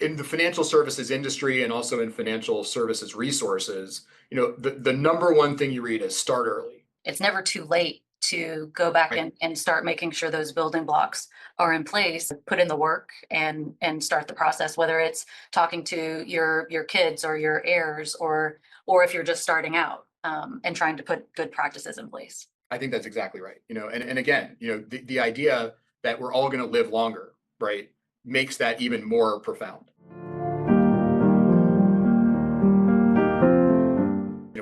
in the financial services industry and also in financial services resources, the number one thing you read is start early. It's never too late to go back Right. and start making sure those building blocks are in place, put in the work and start the process, whether it's talking to your kids or your heirs or if you're just starting out and trying to put good practices in place. I think that's exactly right. And again, the idea that we're all going to live longer, right, makes that even more profound.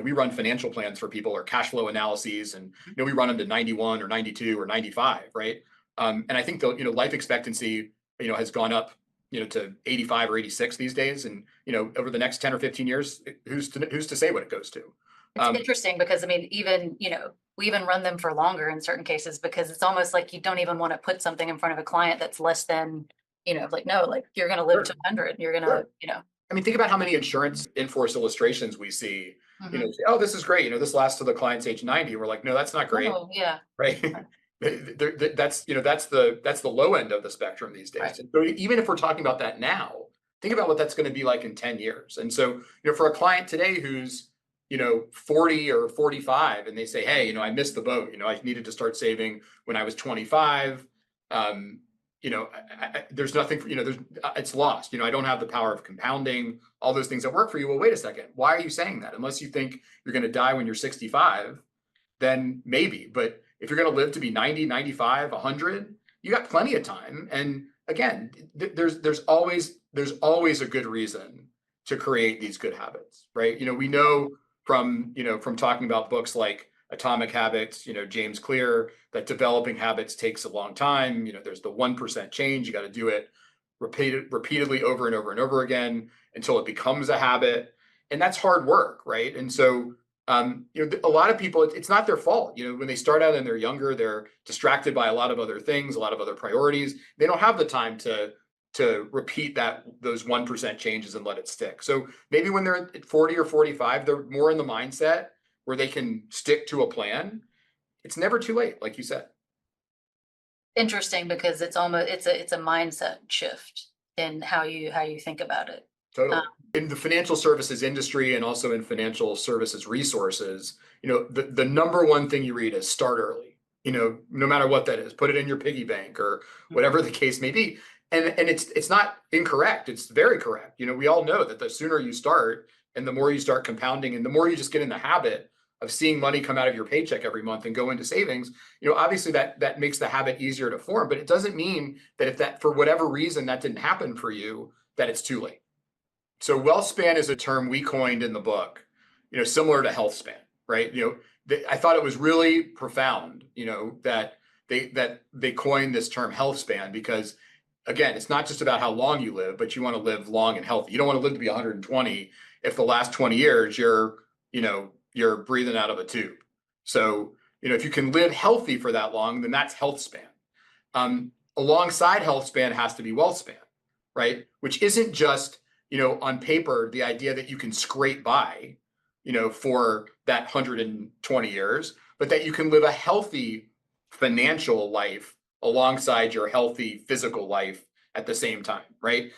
We run financial plans for people or cash flow analyses, and we run them to 91 or 92 or 95, right? And I think the life expectancy has gone up to 85 or 86 these days, and over the next 10 or 15 years, who's to say what it goes to? It's interesting because I mean, even, we even run them for longer in certain cases because it's almost like you don't even want to put something in front of a client that's less than, like, no, like you're going to live to Sure, 100. You're going to, sure. I mean, think about how many insurance in-force illustrations we see. mhm. Say, oh, this is great. This lasts to the client's age 90. We're like, no, that's not great, No, yeah, right? That's the low end of the spectrum these right. days. And so even if we're talking about that now, think about what that's going to be like in 10 years. And so, for a client today who's 40 or 45, and they say, hey, I missed the boat. I needed to start saving when I was 25. Um, there's nothing for, it's lost. I don't have the power of compounding, all those things that work for you. Well, wait a second. Why are you saying that? Unless you think you're going to die when you're 65, then maybe. But if you're going to live to be 90, 95, 100, you got plenty of time. And again, there's always a good reason to create these good habits, right? We know from talking about books like Atomic Habits, James Clear, that developing habits takes a long time. There's the 1% change. You got to do it repeatedly over and over and over again until it becomes a habit. And that's hard work, right? And so a lot of people, it's not their fault. When they start out and they're younger, they're distracted by a lot of other things, a lot of other priorities. They don't have the time to repeat those 1% changes and let it stick. So maybe when they're at 40 or 45, they're more in the mindset where they can stick to a plan. It's never too late, like you said. Interesting because it's a mindset shift in how you think about it. Um, Totally. In the financial services industry and also in financial services resources, the number one thing you read is start early. No matter what that is, put it in your piggy bank or whatever the case may be. And it's not incorrect. It's very correct. We all know that the sooner you start and the more you start compounding and the more you just get in the habit of seeing money come out of your paycheck every month and go into savings, obviously that makes the habit easier to form. But it doesn't mean that if that, for whatever reason, that didn't happen for you, that it's too late. So wealth span is a term we coined in the book, similar to health span, right? I thought it was really profound, that they coined this term health span because, again, it's not just about how long you live, but you want to live long and healthy. You don't want to live to be 120 if the last 20 years you're breathing out of a tube. So, if you can live healthy for that long, then that's health span. Alongside health span has to be wealth span, right? Which isn't just on paper, the idea that you can scrape by, for that 120 years, but that you can live a healthy financial life alongside your healthy physical life at the same time, right?